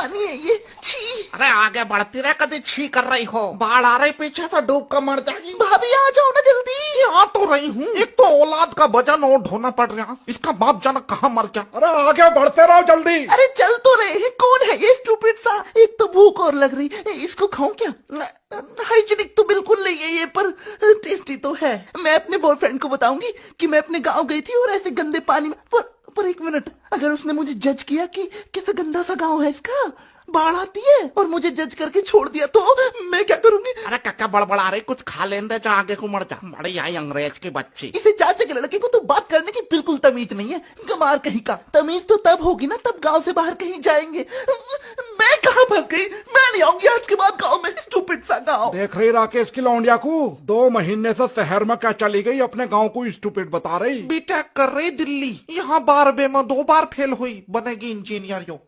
पानी है ये, छी। अरे आगे बढ़ती रहे, कभी छी कर रही हो, बाढ़ आ रही पीछे से, डूब कर मर जाएगी। भाभी आ जाओ ना जल्दी। आ तो रही हूँ, एक तो औलाद का वजन और ढोना पड़ रहा, इसका बाप जाना कहाँ मर गया। अरे आगे बढ़ते रहो जल्दी। अरे चल तो रहे हैं, कौन है ये स्टूपिड सा। एक तो भूख और लग रही, इसको खाऊं क्या? हाइजीनिक तो बिल्कुल नहीं है ये, पर टेस्टी तो है। मैं अपने बॉयफ्रेंड को बताऊंगी कि मैं अपने गांव गई थी और ऐसे गंदे पानी में, पर एक मिनट, अगर उसने मुझे जज किया कि कैसा गंदा सा गांव है इसका, बाढ़ आती है, और मुझे जज करके छोड़ दिया तो मैं क्या करूंगी? अरे क्या बड़बड़ा रही, कुछ खा लेने दे, जा आगे को मर जा। बड़ी आई अंग्रेज की बच्ची। इसे चाचा के लड़के को तो बात करने की बिल्कुल तमीज नहीं है, गमार कहीं का। तमीज तो तब होगी ना, तब गांव से बाहर कहीं जाएंगे। मैं कहाँ फंस गई? मैं नहीं आऊंगी आज के बाद गांव में, स्टूपिड सा गांव। देख रही राकेश की लौंडिया को, 2 महीने से शहर में क्या चली गई, अपने गांव को स्टूपिड बता रही। बीटेक कर रही दिल्ली, यहाँ 12 में 2 बार फेल हुई, बनेगी इंजीनियर। यो